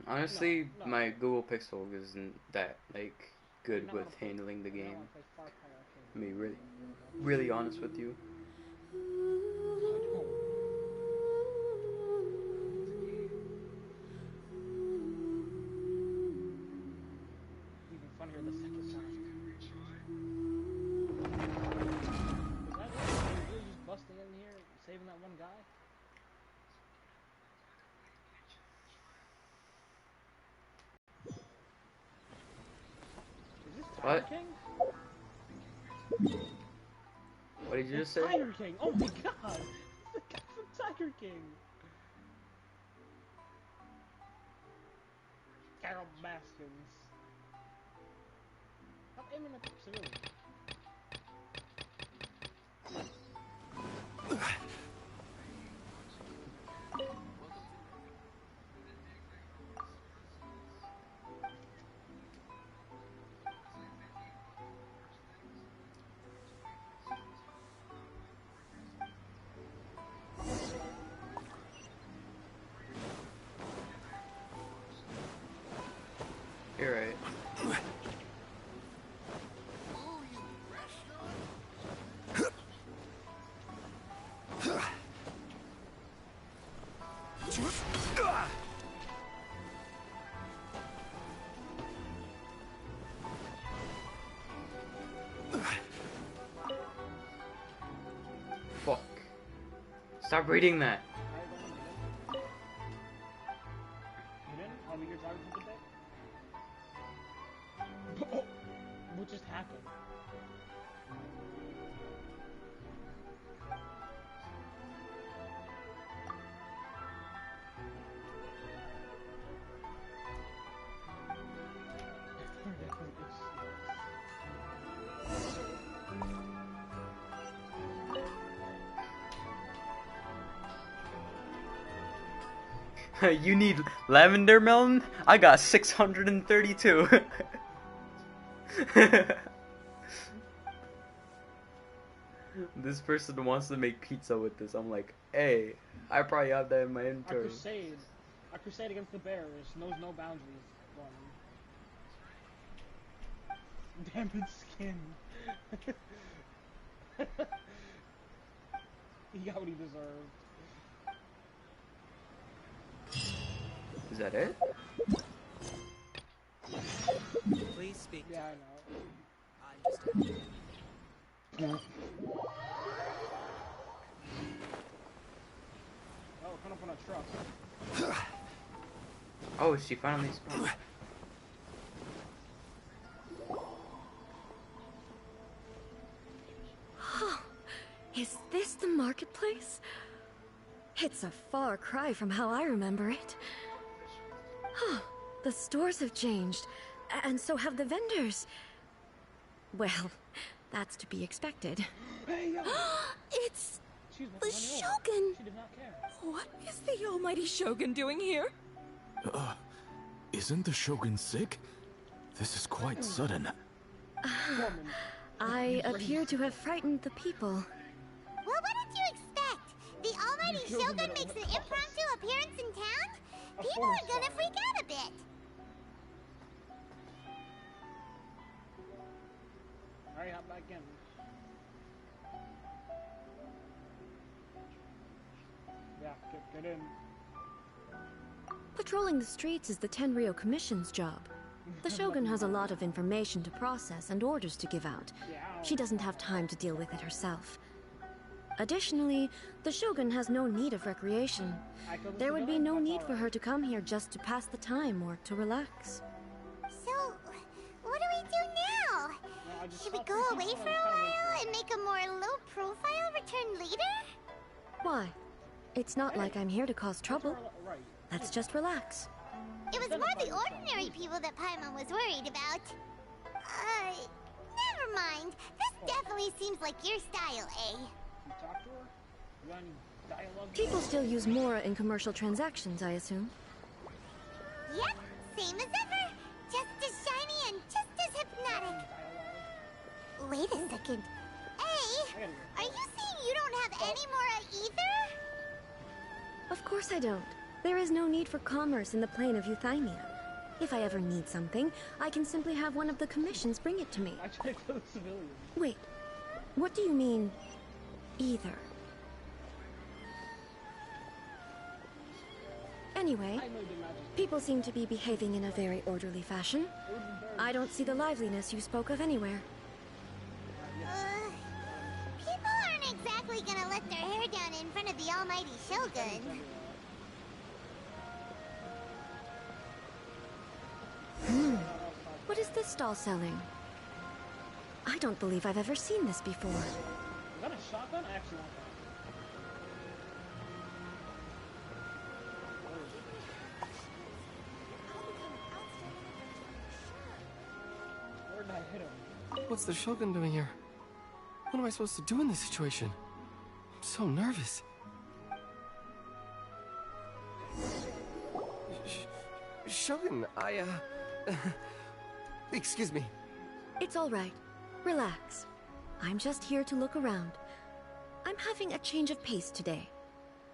Honestly, No. my Google Pixel isn't that like You're good not with gonna play. handling the You're not game. gonna play Far Cry Arcade. To be really honest with you. I don't. Even funnier the second time. Is that it? Are you really just busting in here, saving that one guy? Is this Tiger What? King? What did you It's just say? Tiger King! Oh my god! It's the guy from Tiger King! Carol Baskins. Stop aiming at the civilian. You're right. Fuck. Stop reading that. Alright, go on, get in. Get in? Are we your target for the day? Oh! What just happened? You need lavender melon? I got 632. This person wants to make pizza with this. I'm like, hey, I probably have that in my Our inventory. crusade. Our crusade against the bears knows no boundaries. One. Damaged skin. He got what he deserved. Is that it? Please speak. Yeah, I know. I'm just. Oh, coming up on a truck. Oh, she finally spawned. Is this the marketplace? It's a far cry from how I remember it. The stores have changed, and so have the vendors. Well, that's to be expected. Hey, yo! It's Excuse me, the run me over. Shogun! She did not care. What is the almighty Shogun doing here? Isn't the Shogun sick? This is quite sudden. Woman. I appear to have frightened the people. Well, what did you expect? The almighty You killed him Shogun at a- makes an impromptu appearance in town? A People forest are gonna fire. freak out a bit. Alright, hop back in. Yeah, get in. Patrolling the streets is the Tenryou Commission's job. The Shogun has a lot of information to process and orders to give out. Yeah. She doesn't have time to deal with it herself. Additionally, the Shogun has no need of recreation. I killed the There would be civilian? no That's need for alright. her to come here just to pass the time or to relax. So, what do we do now? No, I just Should we saw go three away people for and a I was while kinda and make a more low-profile return later? Why? It's not like I'm here to cause trouble. Right. Let's just relax. It was more the ordinary people that Paimon was worried about. Never mind. This definitely seems like your style, eh? You talk to her? You got any dialogue? People still use Mora in commercial transactions, I assume. Yep, same as ever. Just as shiny and just as hypnotic. Dialogue? Wait a second. Hey, I gotta are you saying you don't have any Mora either? Of course I don't. There is no need for commerce in the plane of Euthymia. If I ever need something, I can simply have one of the commissions bring it to me. I tried to kill the civilians. Wait, what do you mean, either? Anyway, I know the magic. people seem to be behaving in a very orderly fashion. I don't see the liveliness you spoke of anywhere. People aren't exactly gonna let their hair down in front of the almighty Shogun. What is this stall selling? I don't believe I've ever seen this before. Is that a shotgun? I actually want that. Where did I hit him? What's the Shogun doing here? What am I supposed to do in this situation? I'm so nervous. Shogun, excuse me. It's all right. Relax. I'm just here to look around. I'm having a change of pace today.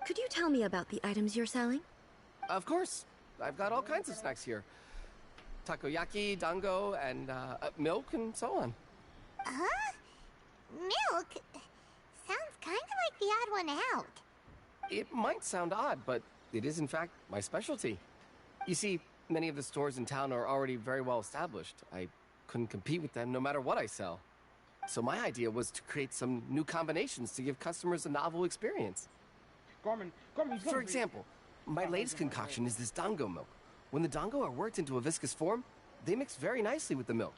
Could you tell me about the items you're selling? Of course. I've got all kinds of snacks here. Takoyaki, dango, and milk, and so on. Huh? Milk? Sounds kind of like the odd one out. It might sound odd, but it is in fact my specialty. You see, many of the stores in town are already very well established. I couldn't compete with them no matter what I sell. So my idea was to create some new combinations to give customers a novel experience. Gorman, For example, my latest concoction is this dango milk. When the dango are worked into a viscous form, they mix very nicely with the milk.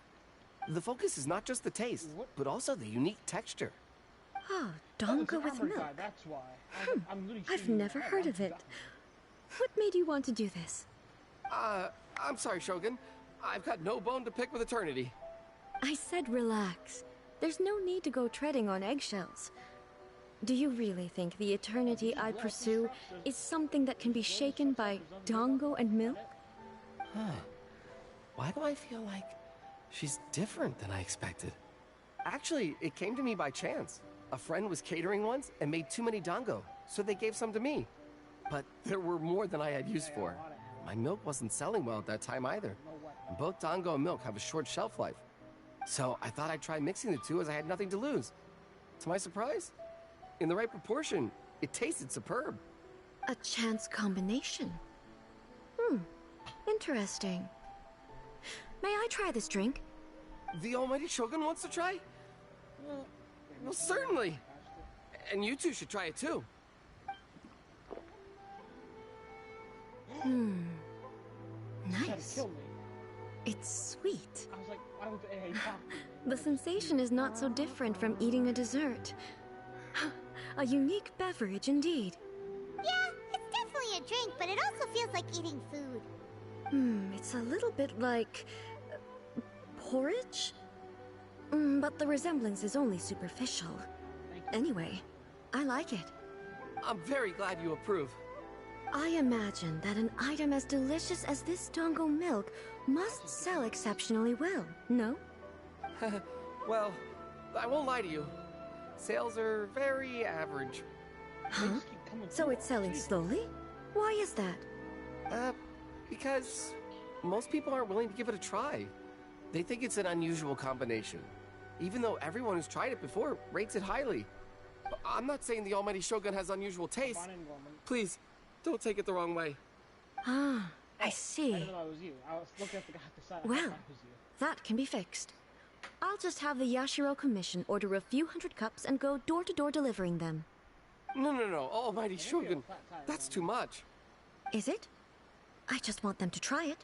The focus is not just the taste, but also the unique texture. Oh, dango with milk. That's why. I'm literally I've shooting never your heard head. of it. What made you want to do this? I'm sorry, Shogun. I've got no bone to pick with eternity. I said relax. There's no need to go treading on eggshells. Do you really think the eternity I pursue is something that can be shaken by dango and milk? Huh. Why do I feel like she's different than I expected? Actually, it came to me by chance. A friend was catering once and made too many dango, so they gave some to me. But there were more than I had use for. My milk wasn't selling well at that time either. And both dango and milk have a short shelf life. So I thought I'd try mixing the two as I had nothing to lose. To my surprise, in the right proportion, it tasted superb. A chance combination. Interesting. May I try this drink? The almighty Shogun wants to try? Well, certainly. And you two should try it too. Nice. Kill me. It's sweet. I was like, why would the AI talk to me? The sensation is not so different from eating a dessert. A unique beverage indeed. Yeah, it's definitely a drink, but it also feels like eating food. It's a little bit like porridge? But the resemblance is only superficial. Anyway, I like it. I'm very glad you approve. I imagine that an item as delicious as this dango milk must sell exceptionally well, no? Well, I won't lie to you. Sales are very average. Huh? So it's selling slowly? Why is that? Because most people aren't willing to give it a try. They think it's an unusual combination. Even though everyone who's tried it before rates it highly. I'm not saying the almighty Shogun has unusual taste. Please, don't take it the wrong way. Ah, I I see. didn't know it was you. I was looking at the guy at the side. I Well, thought it was you. that can be fixed. I'll just have the Yashiro Commission order a few hundred cups and go door to door delivering them. No, almighty Shogun. That's too much. Is it? I just want them to try it.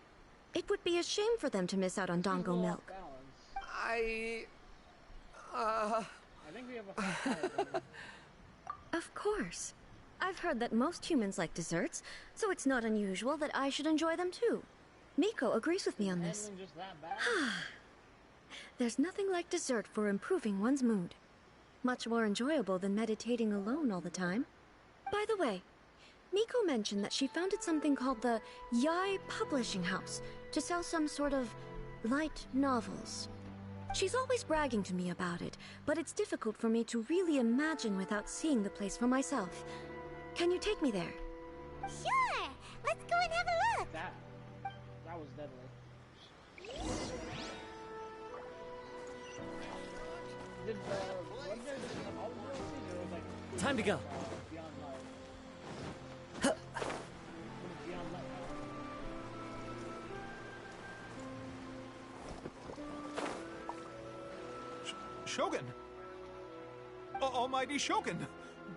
It would be a shame for them to miss out on dango Off milk. balance. I think we have a flat tire. Of course. I've heard that most humans like desserts, so it's not unusual that I should enjoy them too. Miko agrees with me on this. Handling just that bad? There's nothing like dessert for improving one's mood. Much more enjoyable than meditating alone all the time. By the way, Miko mentioned that she founded something called the Yai Publishing House to sell some sort of light novels. She's always bragging to me about it, but it's difficult for me to really imagine without seeing the place for myself. Can you take me there? Sure! Let's go and have a look. That was deadly. Did was there just all the DLCs or was like Time to go. Beyond Light? What is Beyond Light? Shogun! Almighty Shogun!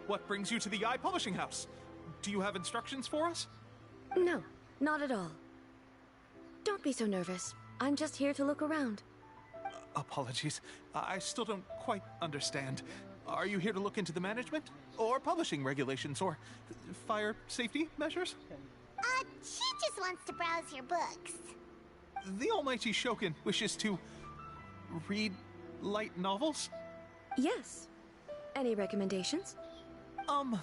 What brings you to the Eye Publishing House? Do you have instructions for us? No, not at all. Don't be so nervous. I'm just here to look around. Apologies. I still don't quite understand. Are you here to look into the management? Or publishing regulations? Or fire safety measures? She just wants to browse your books. The Almighty Shogun wishes to read light novels? Yes. Any recommendations? Yeah, I'm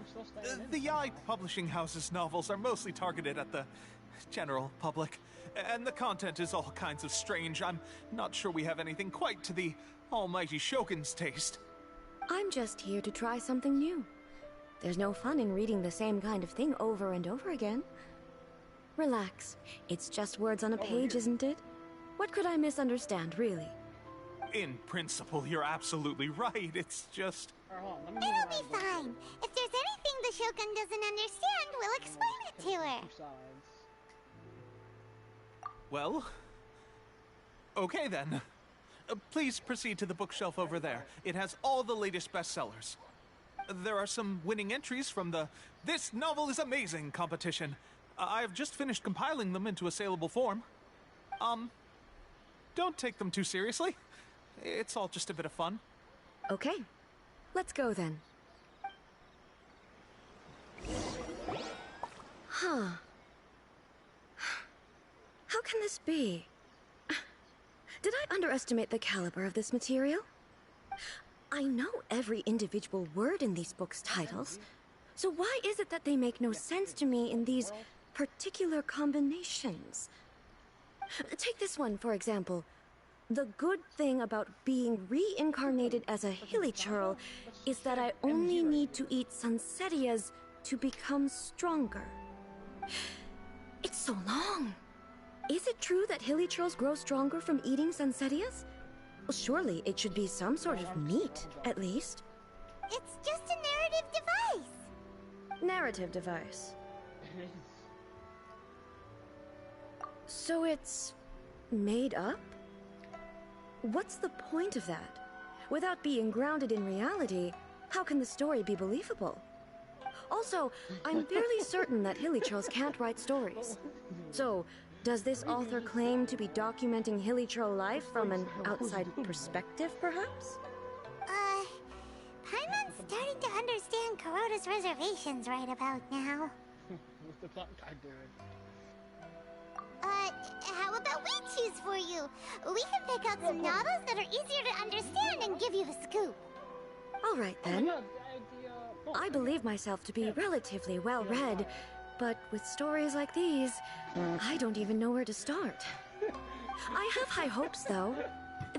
still staying in. The Eye Publishing House's novels are mostly targeted at the general public, and the content is all kinds of strange. I'm not sure we have anything quite to the Almighty Shogun's taste. I'm just here to try something new. There's no fun in reading the same kind of thing over and over again. Relax. It's just words on a page, isn't it? What could I misunderstand, really? In principle, you're absolutely right. It's just... Alright, hold on, let me move It'll be around a bit. fine. If there's anything the Shogun doesn't understand, we'll explain it to her. Two sides. Well... Okay then. Please proceed to the bookshelf over there. It has all the latest bestsellers. There are some winning entries from the This Novel is Amazing competition. I've just finished compiling them into a saleable form. Don't take them too seriously. It's all just a bit of fun. Okay. Let's go then. Huh. How can this be? Did I underestimate the caliber of this material? I know every individual word in these books' titles, so why is it that they make no sense to me in these particular combinations? Take this one, for example. The good thing about being reincarnated as a hilly churl is that I only need to eat Sansetias to become stronger. It's so long. Is it true that hilly churls grow stronger from eating Sansetias? Well, surely it should be some sort of meat, at least. It's just a narrative device. Narrative device. So it's made up? What's the point of that? Without being grounded in reality, how can the story be believable? Also, I'm fairly certain that hilly churls can't write stories. So, does this author claim to be documenting hilly churl life from an outside perspective, perhaps? Paimon's starting to understand Kuroda's reservations right about now. What's the plot guy doing? How about we choose for you? We can pick out some novels that are easier to understand and give you the scoop. All right Oh my then. god, I believe myself to be relatively well-read, but with stories like these, I don't even know where to start. I have high hopes, though.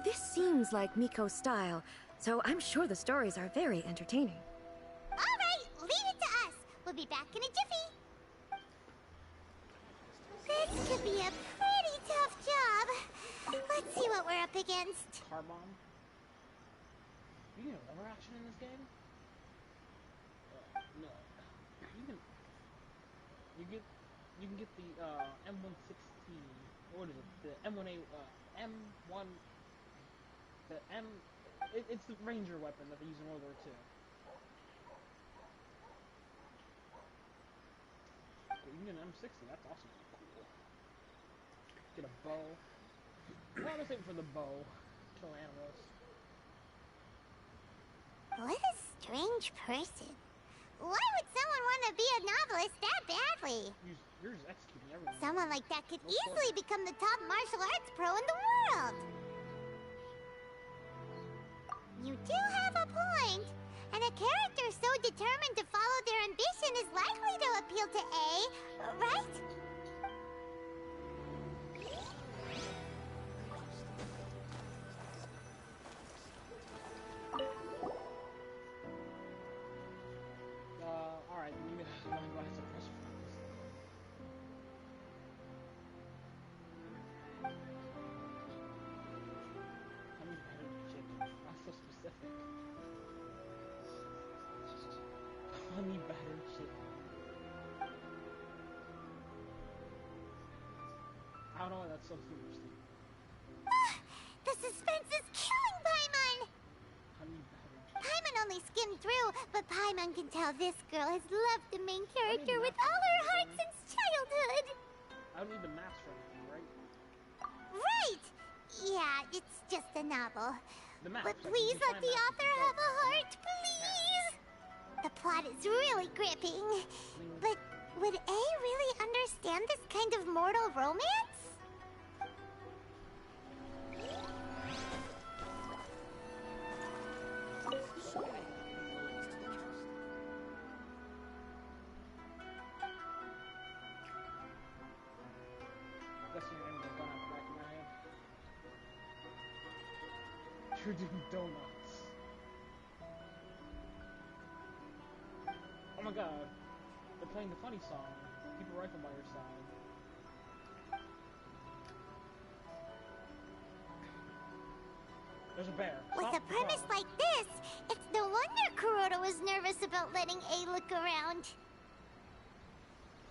This seems like Miko's style, so I'm sure the stories are very entertaining. All right, leave it to us. We'll be back in a jiffy. This could be a pretty tough job. Let's see what we're up against. Car bomb. You get a lever action in this game? No. You can get the M116. What is it? The M1A M1. The M. It's the Ranger weapon that they use in World War II. You can get an M60. That's awesome. Cool. Get a bow. Well, I'm just for the bow. Kill animals. What a strange person. Why would someone want to be a novelist that badly? You're just executing everyone. Someone like that could easily become the top martial arts pro in the world. You do have a point. And a character so determined to follow their ambition is likely to appeal to A, right? Alright, you may have to suppress friends. Wow, no, that's so super steep. The suspense is killing Paimon! Honey badger. Paimon only skimmed through, but Paimon can tell this girl has loved the main character with all her heart since childhood. I don't need the maps for anything, right? Right! Yeah, it's just a novel. The maps. But like, please you can let find the maps author yourself. have a heart, please! The plot is really gripping. But would A really understand this kind of mortal romance? Guessing your name is gone out the back of my head. Shooting donuts. Oh my god. They're playing the funny song. Keep a rifle by your side. There's a bear. With Stop a the premise car. like this, it's no wonder Kuroda was nervous about letting A look around.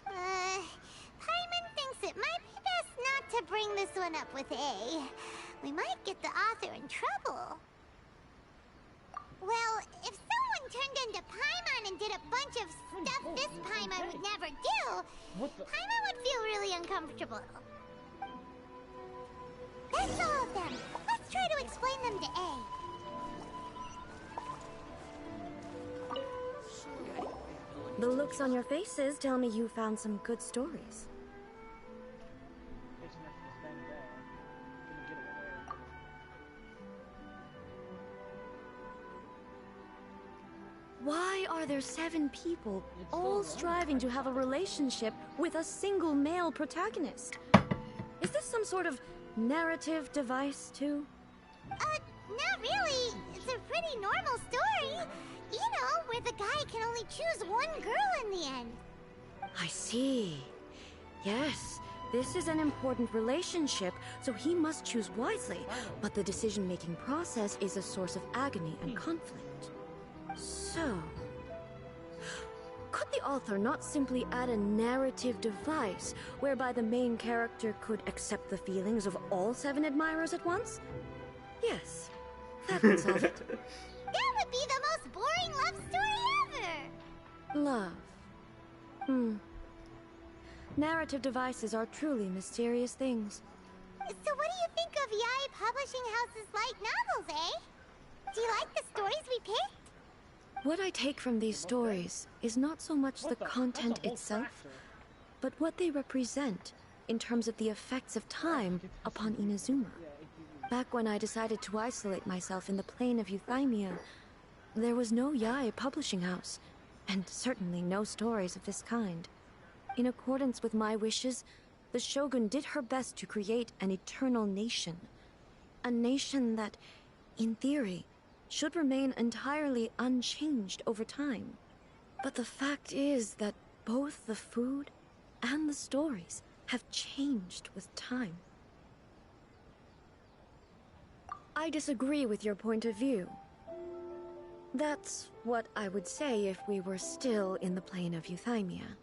Paimon thinks it might be best not to bring this one up with A. We might get the author in trouble. Well, if someone turned into Paimon and did a bunch of stuff this Paimon would never do, What the? Paimon would feel really uncomfortable. That's all of them. Let's try to explain them to A. The looks on your faces tell me you found some good stories. It's next to this dang bear. Gonna get away. Why are there 7 people It's all so striving to have a relationship with a single male protagonist? Is this some sort of narrative device, too? Not really. It's a pretty normal story. You know, where the guy can only choose one girl in the end. I see. Yes, this is an important relationship, so he must choose wisely. But the decision-making process is a source of agony and conflict. So, could the author not simply add a narrative device whereby the main character could accept the feelings of all 7 admirers at once? Yes, that would solve it. That would be the most boring love story ever. Love. Narrative devices are truly mysterious things. So what do you think of Yae Publishing House's light novels, eh? Do you like the stories we picked? What I take from these stories is not so much the content itself, but what they represent in terms of the effects of time upon Inazuma. Back when I decided to isolate myself in the plane of Euthymia, there was no Yae publishing house, and certainly no stories of this kind. In accordance with my wishes, the Shogun did her best to create an eternal nation. A nation that, in theory, should remain entirely unchanged over time. But the fact is that both the food and the stories have changed with time. I disagree with your point of view. That's what I would say if we were still in the plane of Euthymia.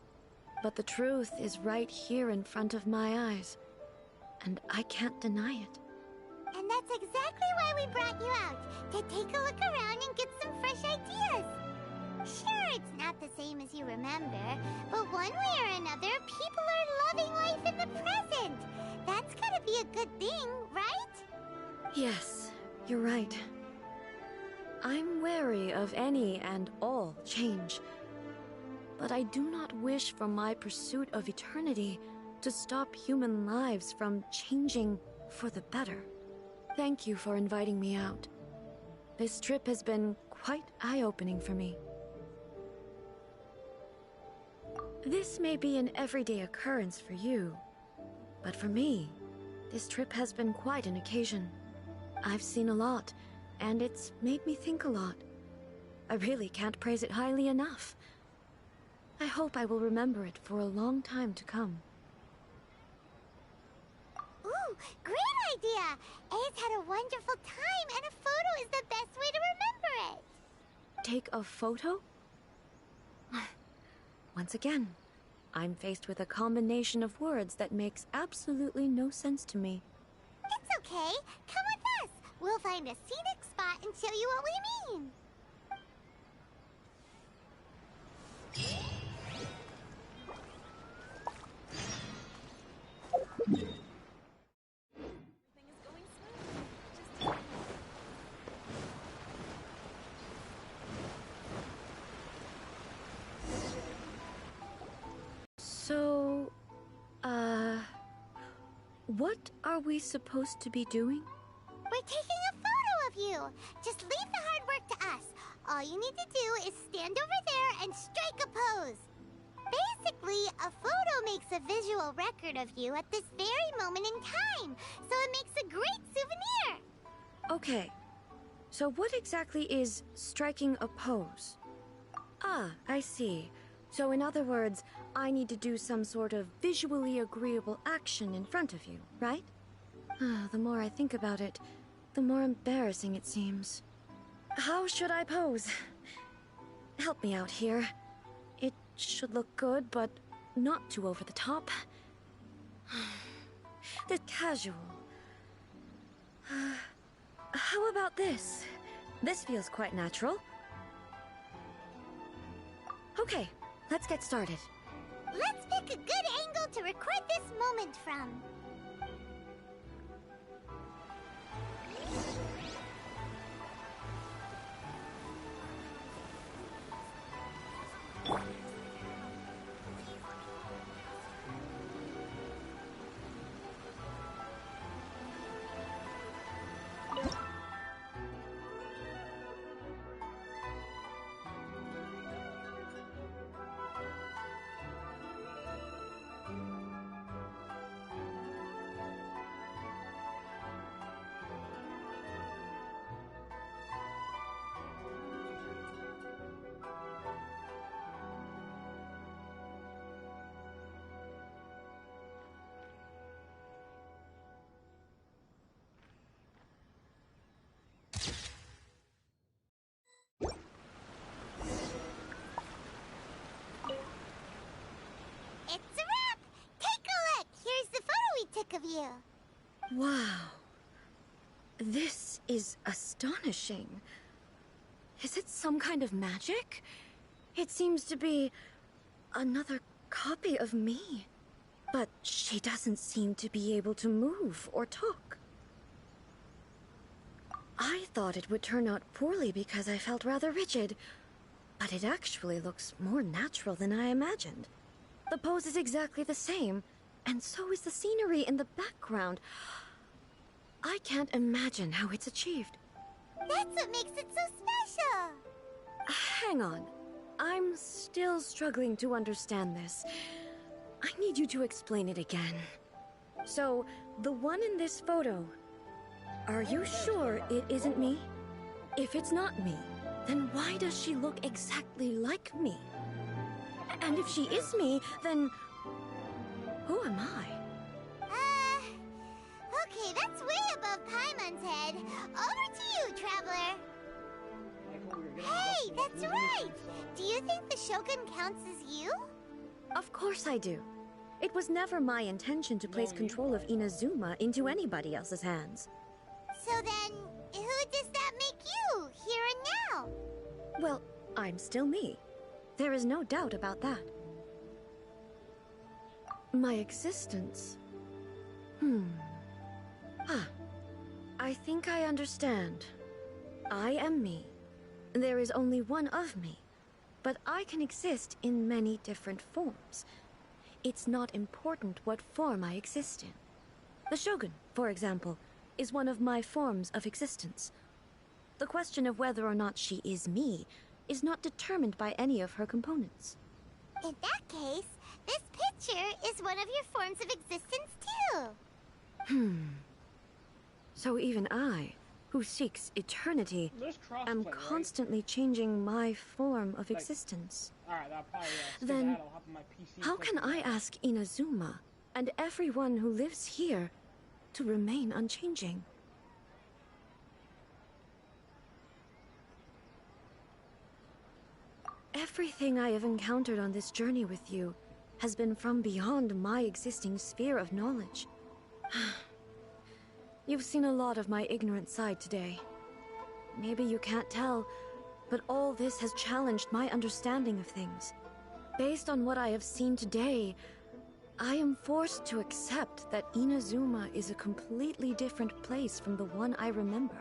But the truth is right here in front of my eyes, and I can't deny it. And that's exactly why we brought you out, to take a look around and get some fresh ideas. Sure, it's not the same as you remember, but one way or another, people are loving life in the present. That's gotta be a good thing, right? Yes, you're right. I'm wary of any and all change. But I do not wish for my pursuit of eternity to stop human lives from changing for the better. Thank you for inviting me out. This trip has been quite eye-opening for me. This may be an everyday occurrence for you, but for me, this trip has been quite an occasion. I've seen a lot, and it's made me think a lot. I really can't praise it highly enough. I hope I will remember it for a long time to come. Ooh, great idea! A's had a wonderful time, and a photo is the best way to remember it. Take a photo? Once again, I'm faced with a combination of words that makes absolutely no sense to me. It's okay. Come with us. We'll find a scenic spot and show you what we mean. So, what are we supposed to be doing? We're taking a photo of you. Just leave the hard work to us. All you need to do is stand over there and strike a pose. Basically, a photo makes a visual record of you at this very moment in time, so it makes a great souvenir. Okay, so what exactly is striking a pose? Ah, I see. So in other words, I need to do some sort of visually agreeable action in front of you, right? The more I think about it, the more embarrassing it seems. How should I pose? Help me out here. It should look good, but not too over the top. The casual. How about this? This feels quite natural. Okay, let's get started. Let's pick a good angle to record this moment from. It's a wrap! Take a look! Here's the photo we took of you. Wow. This is astonishing. Is it some kind of magic? It seems to be another copy of me. But she doesn't seem to be able to move or talk. I thought it would turn out poorly because I felt rather rigid, but it actually looks more natural than I imagined. The pose is exactly the same, and so is the scenery in the background. I can't imagine how it's achieved. That's what makes it so special. Hang on. I'm still struggling to understand this. I need you to explain it again. So, the one in this photo, are you sure it isn't me? If it's not me, then why does she look exactly like me? And if she is me, then who am I? Okay, that's way above Paimon's head. Over to you, Traveler. Hey, that's right! Do you think the Shogun counts as you? Of course I do. It was never my intention to place control of Inazuma into anybody else's hands. So then, who does that make you, here and now? Well, I'm still me. There is no doubt about that. My existence. I think I understand. I am me. There is only one of me, but I can exist in many different forms. It's not important what form I exist in. The Shogun, for example, is one of my forms of existence. The question of whether or not she is me is not determined by any of her components. In that case, this picture is one of your forms of existence too. So even I, who seeks eternity, am constantly changing my form of existence. Alright, I'll probably skip Then, that. I'll hop on my PC. How can I ask Inazuma and everyone who lives here to remain unchanging? Everything I have encountered on this journey with you has been from beyond my existing sphere of knowledge. You've seen a lot of my ignorant side today. Maybe you can't tell, but all this has challenged my understanding of things. Based on what I have seen today, I am forced to accept that Inazuma is a completely different place from the one I remember.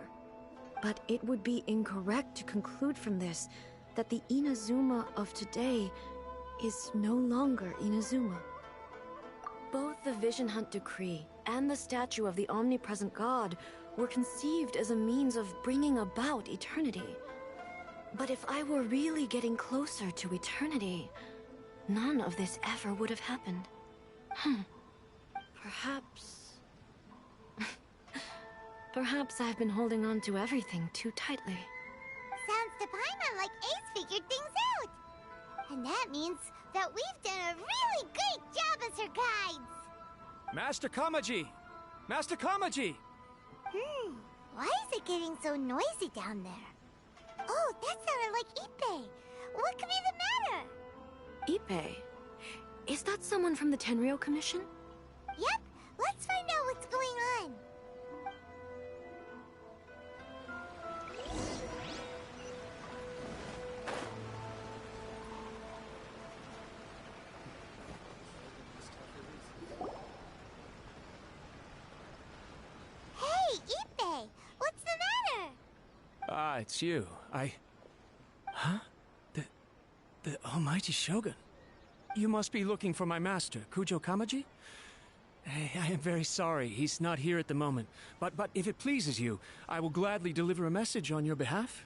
But it would be incorrect to conclude from this that the Inazuma of today is no longer Inazuma. Both the Vision Hunt Decree and the statue of the omnipresent god were conceived as a means of bringing about eternity. But if I were really getting closer to eternity, none of this ever would have happened. Perhaps... Perhaps I've been holding on to everything too tightly. Sounds to Paimon like Ace figured things out. And that means that we've done a really great job as her guides. Master Kamaji! Master Kamaji! Why is it getting so noisy down there? Oh, that sounded like Ippei. What could be the matter? Ippei? Is that someone from the Tenryou Commission? Yep, let's find out what's going on. Hey, Ippei, what's the matter? Ah, it's you. Huh? The Almighty Shogun. You must be looking for my master, Kujo Kamaji? I am very sorry, he's not here at the moment. But if it pleases you, I will gladly deliver a message on your behalf.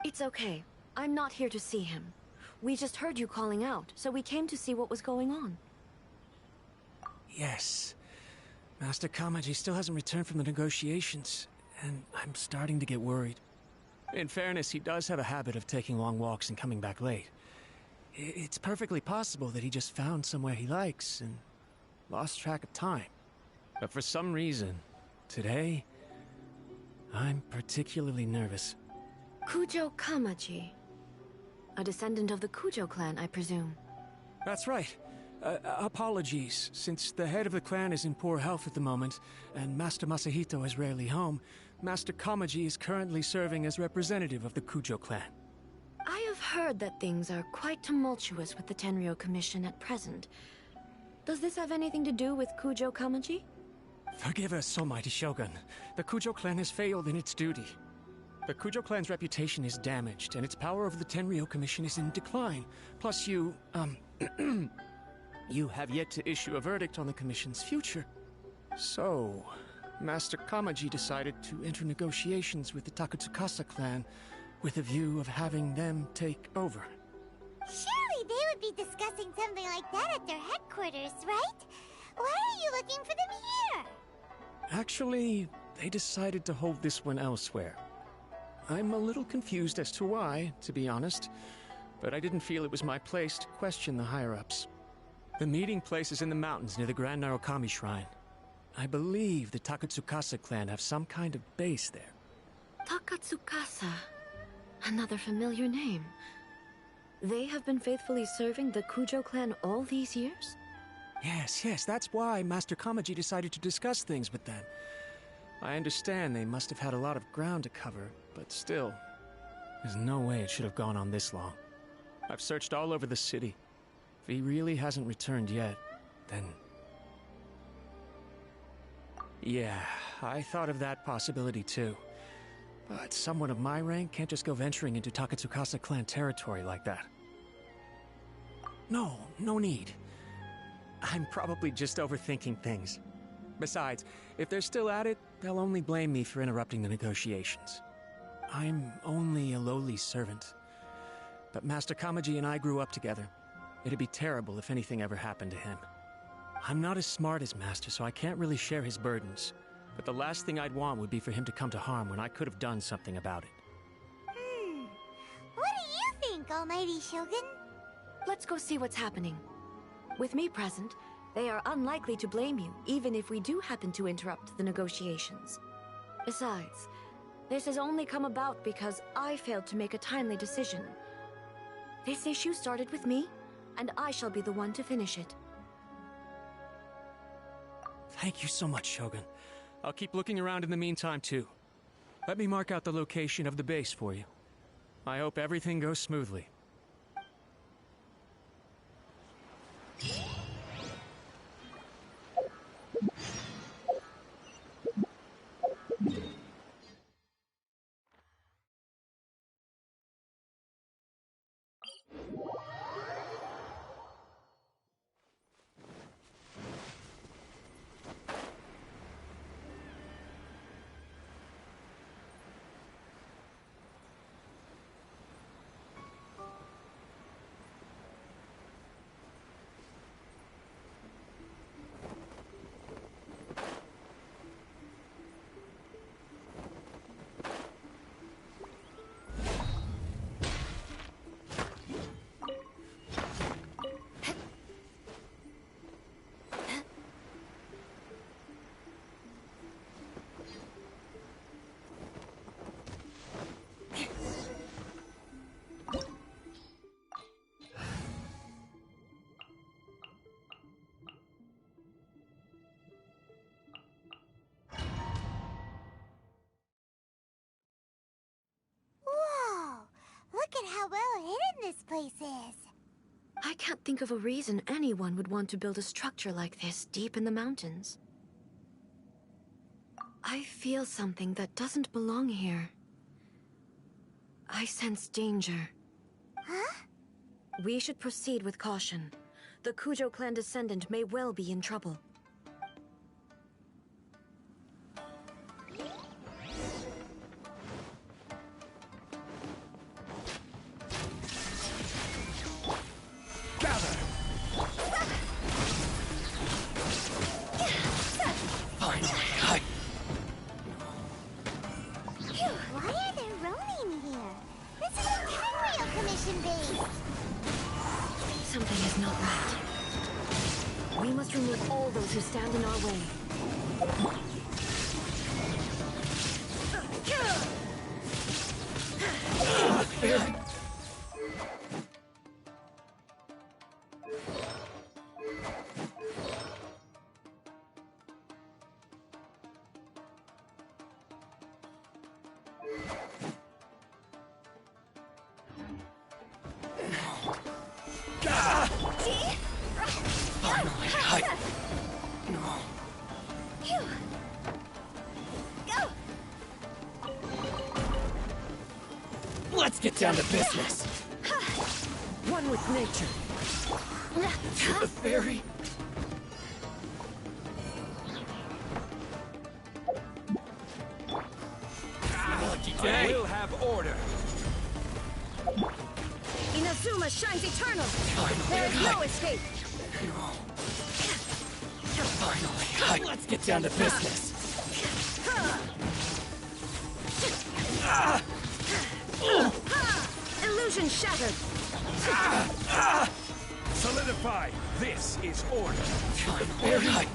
It's okay. I'm not here to see him. We just heard you calling out, so we came to see what was going on. Yes. Master Kamaji still hasn't returned from the negotiations, and I'm starting to get worried. In fairness, he does have a habit of taking long walks and coming back late. It's perfectly possible that he just found somewhere he likes and lost track of time. But for some reason, today, I'm particularly nervous. Kujo Kamaji. A descendant of the Kujo clan, I presume. That's right. Apologies, since the head of the clan is in poor health at the moment, and Master Masahito is rarely home, Master Kamaji is currently serving as representative of the Kujo clan. I have heard that things are quite tumultuous with the Tenryou Commission at present. Does this have anything to do with Kujo Kamaji? Forgive us, Almighty Shogun. The Kujo clan has failed in its duty. The Kujo clan's reputation is damaged, and its power over the Tenryou Commission is in decline. Plus you have yet to issue a verdict on the Commission's future. So, Master Kamaji decided to enter negotiations with the Takatsukasa clan with a view of having them take over. Surely they would be discussing something like that at their headquarters, right? Why are you looking for them here? Actually, they decided to hold this one elsewhere. I'm a little confused as to why, to be honest, but I didn't feel it was my place to question the higher-ups. The meeting place is in the mountains near the Grand Narukami Shrine. I believe the Takatsukasa clan have some kind of base there. Takatsukasa. Another familiar name. They have been faithfully serving the Kujo clan all these years? Yes, that's why Master Kamaji decided to discuss things with them. I understand they must have had a lot of ground to cover, but still, there's no way it should have gone on this long. I've searched all over the city. If he really hasn't returned yet, then... Yeah, I thought of that possibility too. But someone of my rank can't just go venturing into Takatsukasa clan territory like that. No need. I'm probably just overthinking things. Besides, if they're still at it, they'll only blame me for interrupting the negotiations. I'm only a lowly servant. But Master Kamaji and I grew up together. It'd be terrible if anything ever happened to him. I'm not as smart as Master, so I can't really share his burdens. But the last thing I'd want would be for him to come to harm when I could have done something about it. What do you think, Almighty Shogun? Let's go see what's happening. With me present, they are unlikely to blame you, even if we do happen to interrupt the negotiations. Besides, this has only come about because I failed to make a timely decision. This issue started with me, and I shall be the one to finish it. Thank you so much, Shogun. I'll keep looking around in the meantime, too. Let me mark out the location of the base for you. I hope everything goes smoothly. Whoa! Look at how well hidden this place is. I can't think of a reason anyone would want to build a structure like this deep in the mountains. I feel something that doesn't belong here. I sense danger. Huh? We should proceed with caution. The Kujo clan descendant may well be in trouble. Why are there Ronin here? This is a Kenryo commission base. Something is not right. We must remove all those who stand in our way. Let's get down to business. One with nature. To the ferry. Lucky day. We'll have order. Inazuma shines eternal. Finally, There is no escape. Finally, let's get down to business. Illusion shattered. Solidify. This is order. Very high.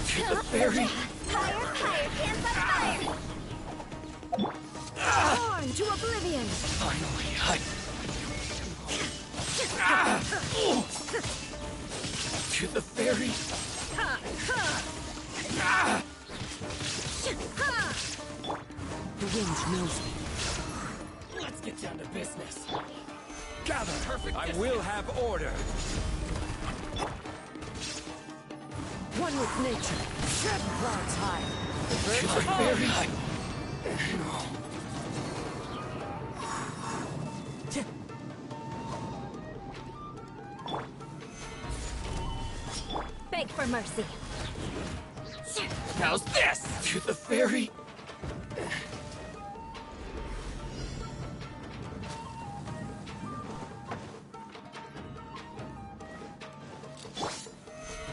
To the ferry. Fire, fire, hands on fire! Born to oblivion. Finally, to the ferry. The wind knows me. Let's get down to business. Gather. Perfect. I will have order. One with nature. Clouds high. To the ferry. Beg for mercy. How's this? To the ferry.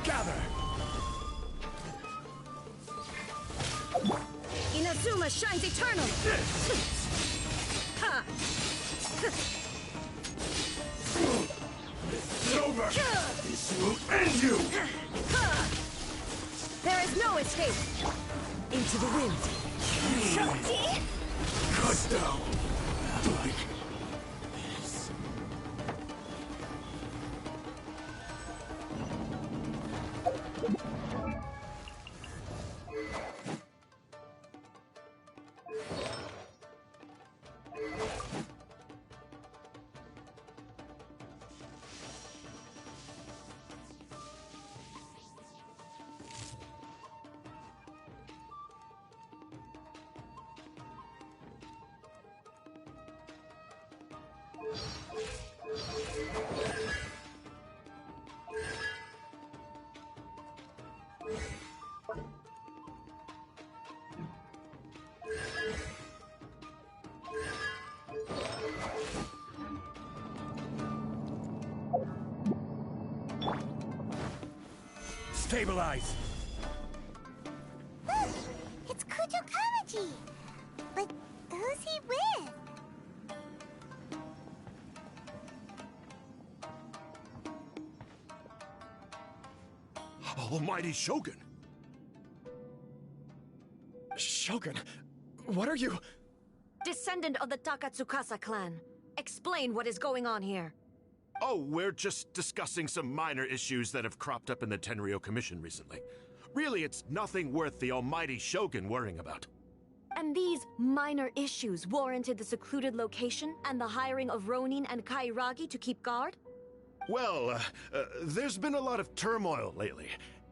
Gather. Inazuma shines eternal. Ha! It's over. This will end you. There is no escape. Into the wind. Cut down. Like this. Stabilize! Look! It's Kujo Kamaji! But who's he with? Almighty Shogun! Shogun, what are you? Descendant of the Takatsukasa clan. Explain what is going on here. Oh, we're just discussing some minor issues that have cropped up in the Tenryo Commission recently. Really, it's nothing worth the almighty Shogun worrying about. And these minor issues warranted the secluded location and the hiring of Ronin and Kairagi to keep guard? Well, there's been a lot of turmoil lately.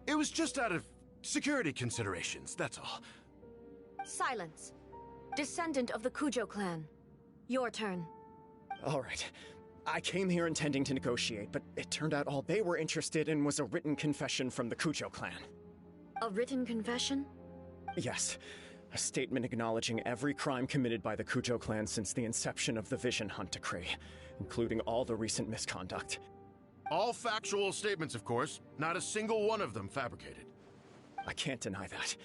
It was just out of security considerations, that's all. Silence. Descendant of the Kujo clan. Your turn. All right. I came here intending to negotiate, but it turned out all they were interested in was a written confession from the Kujo clan. A written confession? Yes. A statement acknowledging every crime committed by the Kujo clan since the inception of the Vision Hunt Decree, including all the recent misconduct. All factual statements, of course. Not a single one of them fabricated. I can't deny that.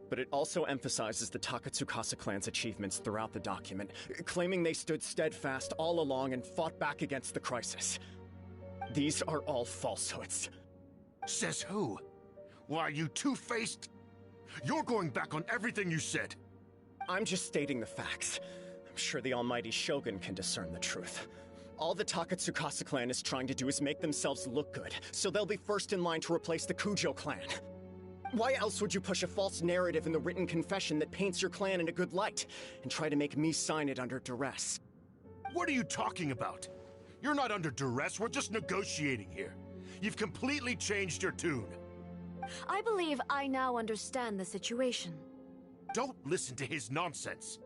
But it also emphasizes the Takatsukasa clan's achievements throughout the document, claiming they stood steadfast all along and fought back against the crisis. These are all falsehoods. Says who? Why, you two-faced... You're going back on everything you said. I'm just stating the facts. I'm sure the almighty Shogun can discern the truth. All the Takatsukasa clan is trying to do is make themselves look good, so they'll be first in line to replace the Kujo clan. Why else would you push a false narrative in the written confession that paints your clan in a good light, and try to make me sign it under duress? What are you talking about? You're not under duress, we're just negotiating here. You've completely changed your tune. I believe I now understand the situation. Don't listen to his nonsense.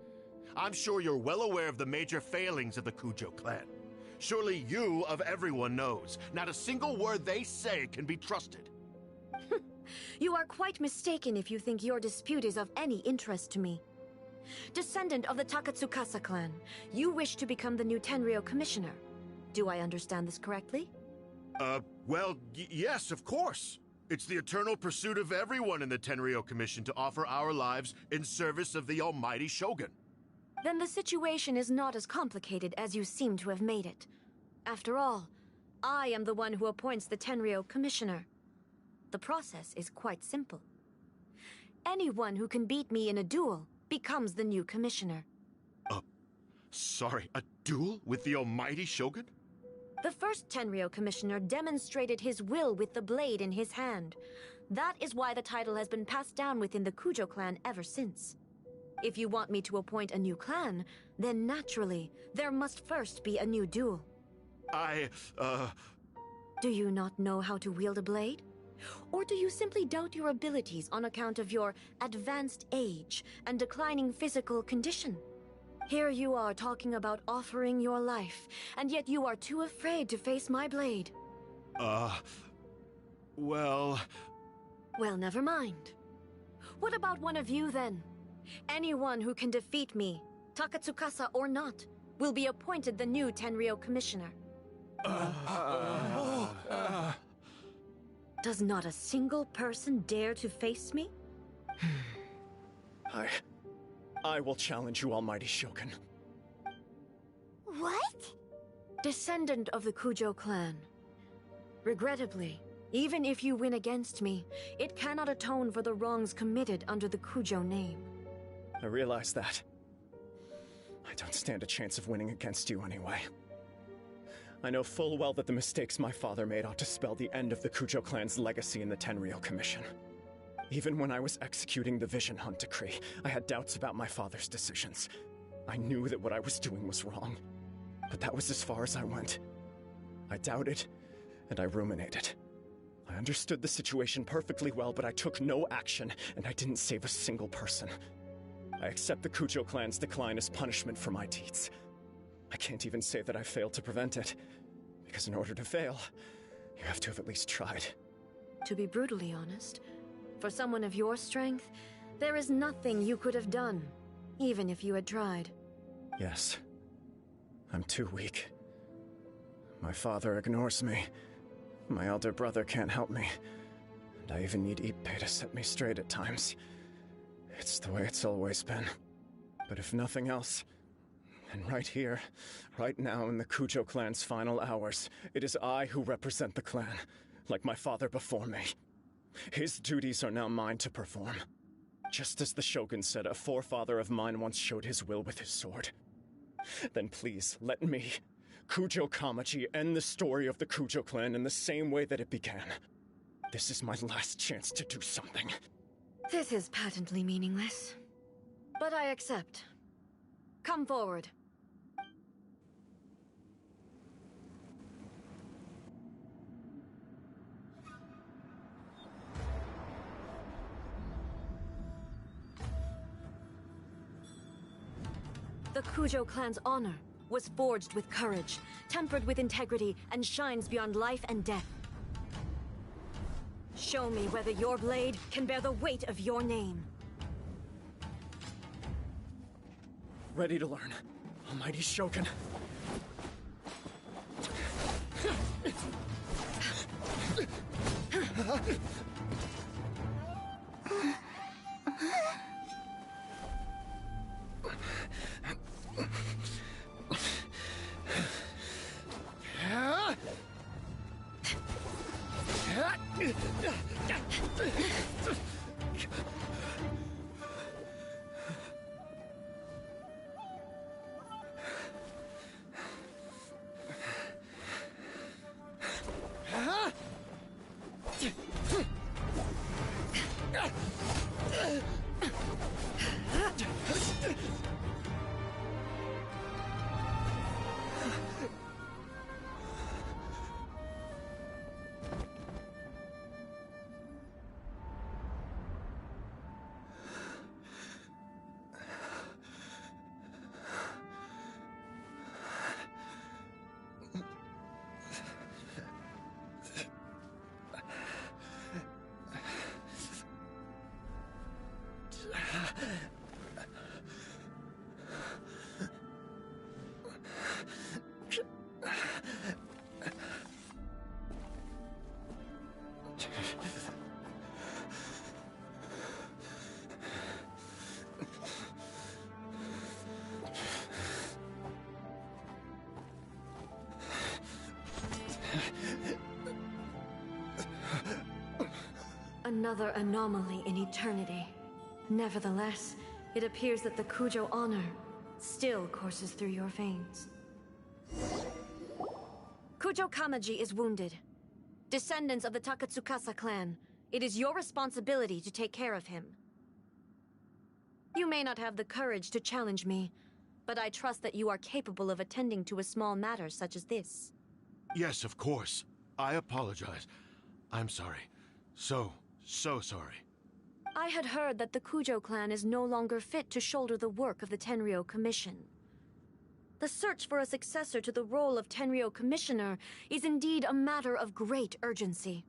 I'm sure you're well aware of the major failings of the Kujo clan. Surely you, of everyone, knows not a single word they say can be trusted. You are quite mistaken if you think your dispute is of any interest to me. Descendant of the Takatsukasa clan, you wish to become the new Tenryo commissioner. Do I understand this correctly? Well, yes, of course. It's the eternal pursuit of everyone in the Tenryo Commission to offer our lives in service of the almighty Shogun. Then the situation is not as complicated as you seem to have made it. After all, I am the one who appoints the Tenryo commissioner. The process is quite simple. Anyone who can beat me in a duel becomes the new commissioner. Sorry, a duel with the almighty Shogun? The first Tenryo commissioner demonstrated his will with the blade in his hand. That is why the title has been passed down within the Kujo clan ever since. If you want me to appoint a new clan, then naturally, there must first be a new duel. Do you not know how to wield a blade? Or do you simply doubt your abilities on account of your advanced age and declining physical condition? Here you are talking about offering your life, and yet you are too afraid to face my blade. Well... Well, never mind. What about one of you, then? Anyone who can defeat me, Takatsukasa or not, will be appointed the new Tenryo commissioner. Does not a single person dare to face me? I will challenge you, almighty Shogun. What? Descendant of the Kujo clan. Regrettably, even if you win against me, it cannot atone for the wrongs committed under the Kujo name. I realize that. I don't stand a chance of winning against you anyway. I know full well that the mistakes my father made ought to spell the end of the Kujo clan's legacy in the Tenryou Commission. Even when I was executing the Vision Hunt decree, I had doubts about my father's decisions. I knew that what I was doing was wrong, but that was as far as I went. I doubted, and I ruminated. I understood the situation perfectly well, but I took no action, and I didn't save a single person. I accept the Kujo clan's decline as punishment for my deeds. I can't even say that I failed to prevent it, because in order to fail, you have to have at least tried. To be brutally honest, for someone of your strength, there is nothing you could have done, even if you had tried. Yes. I'm too weak. My father ignores me. My elder brother can't help me. And I even need Ippei to set me straight at times. It's the way it's always been. But if nothing else, then right here, right now in the Kujo clan's final hours, it is I who represent the clan, like my father before me. His duties are now mine to perform. Just as the Shogun said, a forefather of mine once showed his will with his sword. Then please, let me, Kujo Kamaji, end the story of the Kujo clan in the same way that it began. This is my last chance to do something. This is patently meaningless. But I accept. Come forward. The Kujo clan's honor was forged with courage, tempered with integrity, and shines beyond life and death. Show me whether your blade can bear the weight of your name. Ready to learn, Almighty Shogun. Another anomaly in eternity. Nevertheless, it appears that the Kujo honor still courses through your veins. Kujo Kamaji is wounded. Descendants of the Takatsukasa clan, it is your responsibility to take care of him. You may not have the courage to challenge me, but I trust that you are capable of attending to a small matter such as this. Yes, of course. I apologize. I'm sorry. So sorry. I had heard that the Kujo clan is no longer fit to shoulder the work of the Tenryou Commission. The search for a successor to the role of Tenryou Commissioner is indeed a matter of great urgency.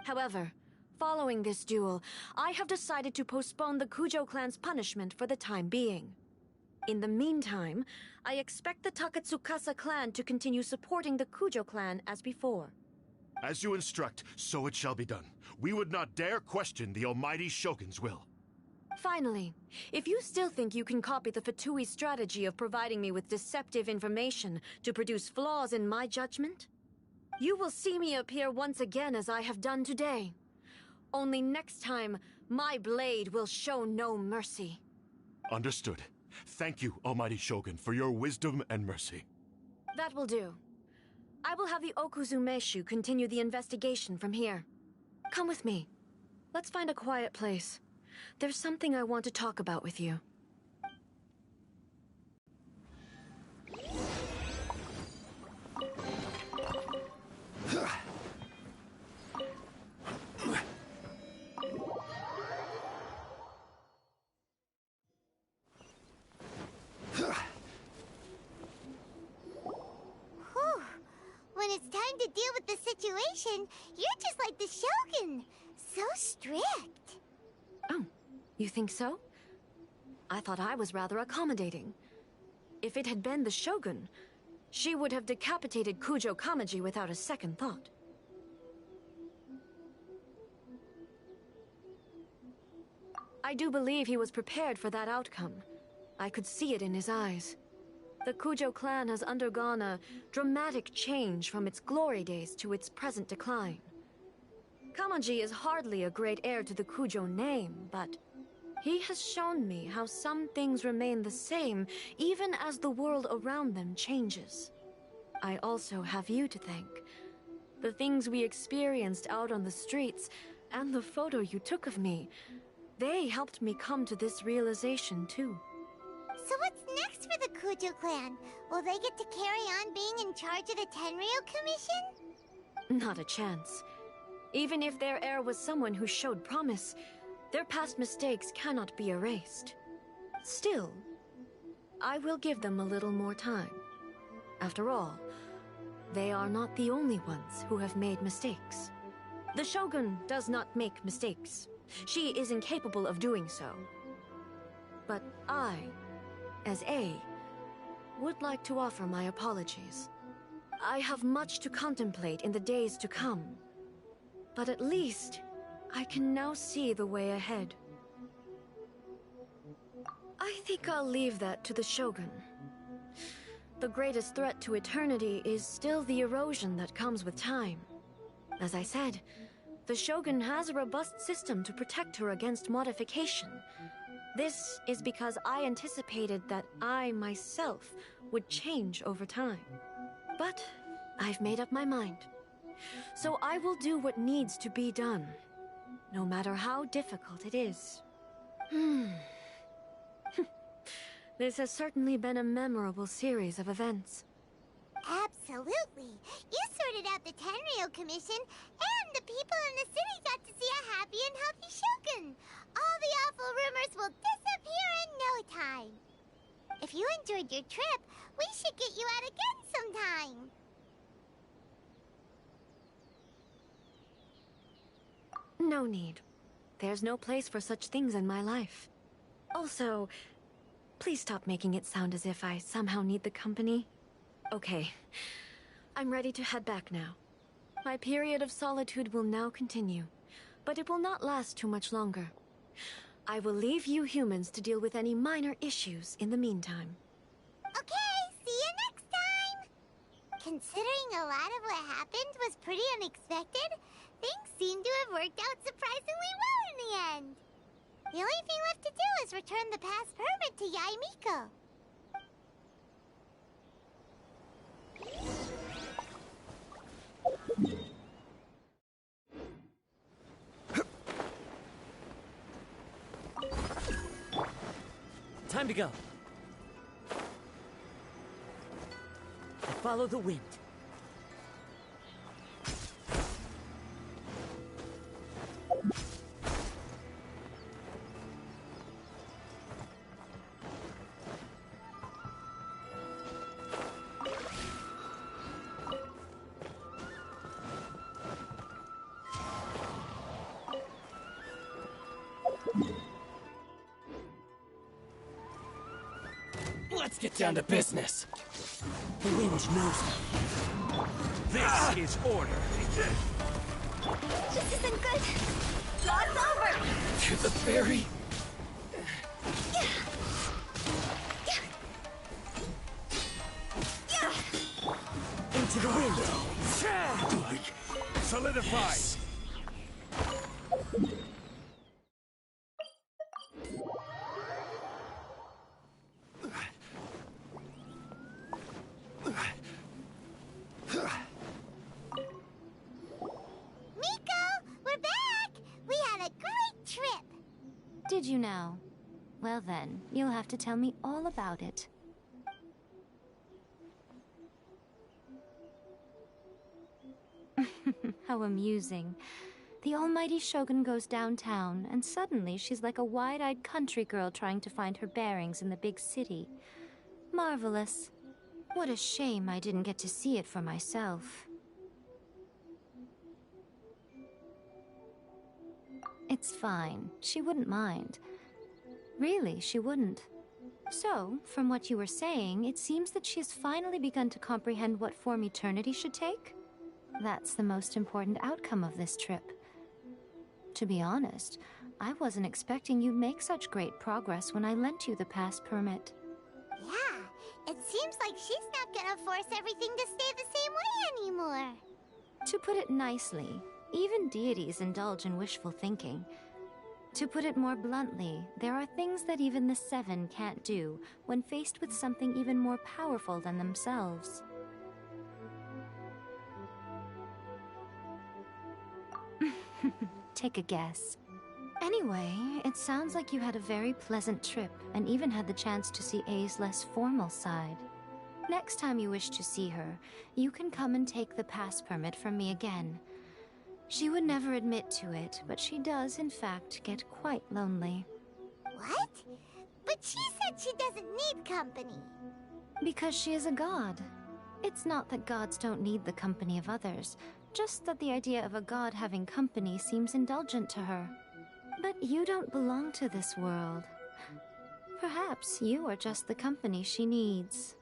However, following this duel, I have decided to postpone the Kujo clan's punishment for the time being. In the meantime, I expect the Takatsukasa clan to continue supporting the Kujo clan as before. As you instruct, so it shall be done. We would not dare question the Almighty Shogun's will. Finally, if you still think you can copy the Fatui strategy of providing me with deceptive information to produce flaws in my judgment, you will see me appear once again as I have done today. Only next time, my blade will show no mercy. I will have the Okuzumeshu continue the investigation from here. Come with me. Let's find a quiet place. There's something I want to talk about with you. Whew. When it's time to deal with the situation, you're just like the Shogun. So strict. Oh, you think so? I thought I was rather accommodating. If it had been the Shogun, she would have decapitated Kujo Kamaji without a second thought. I do believe he was prepared for that outcome. I could see it in his eyes. The Kujo clan has undergone a dramatic change from its glory days to its present decline. Kamaji is hardly a great heir to the Kujo name, but he has shown me how some things remain the same even as the world around them changes. I also have you to thank. The things we experienced out on the streets and the photo you took of me, they helped me come to this realization too. So what's next for the Kujo clan? Will they get to carry on being in charge of the Tenryu Commission? Not a chance. Even if their heir was someone who showed promise, their past mistakes cannot be erased. Still, I will give them a little more time. After all, they are not the only ones who have made mistakes. The Shogun does not make mistakes. She is incapable of doing so. But I, as A, would like to offer my apologies. I have much to contemplate in the days to come. But at least, I can now see the way ahead. I think I'll leave that to the Shogun. The greatest threat to eternity is still the erosion that comes with time. As I said, the Shogun has a robust system to protect her against modification. This is because I anticipated that I, myself, would change over time. But I've made up my mind. So I will do what needs to be done, no matter how difficult it is. This has certainly been a memorable series of events. Absolutely. You sorted out the Tenryu Commission, and the people in the city got to see a happy and healthy Shogun. All the awful rumors will disappear in no time. If you enjoyed your trip, we should get you out again sometime. No need. There's no place for such things in my life. Also, please stop making it sound as if I somehow need the company. Okay, I'm ready to head back now. My period of solitude will now continue, but it will not last too much longer. I will leave you humans to deal with any minor issues in the meantime. Okay, see you next time! Considering a lot of what happened was pretty unexpected, things seem to have worked out surprisingly well in the end. The only thing left to do is return the past permit to Yae Miko. Time to go. Follow the wind. Let's get down to business. The wind knows me. This is order. This isn't good. It's over. To the ferry. Into the wind. Solidify. on a great trip. Did you now? Well then, you'll have to tell me all about it. How amusing. The almighty Shogun goes downtown, and suddenly she's like a wide-eyed country girl trying to find her bearings in the big city. Marvelous. What a shame I didn't get to see it for myself. It's fine. She wouldn't mind. Really, she wouldn't. So, from what you were saying, it seems that she has finally begun to comprehend what form eternity should take? That's the most important outcome of this trip. To be honest, I wasn't expecting you'd make such great progress when I lent you the pass permit. Yeah, it seems like she's not gonna force everything to stay the same way anymore. To put it nicely, even deities indulge in wishful thinking. To put it more bluntly, there are things that even the Seven can't do when faced with something even more powerful than themselves. Take a guess. Anyway, it sounds like you had a very pleasant trip and even had the chance to see A's less formal side. Next time you wish to see her, you can come and take the pass permit from me again. She would never admit to it, but she does, in fact, get quite lonely. What? But she said she doesn't need company. Because she is a god. It's not that gods don't need the company of others, just that the idea of a god having company seems indulgent to her. But you don't belong to this world. Perhaps you are just the company she needs.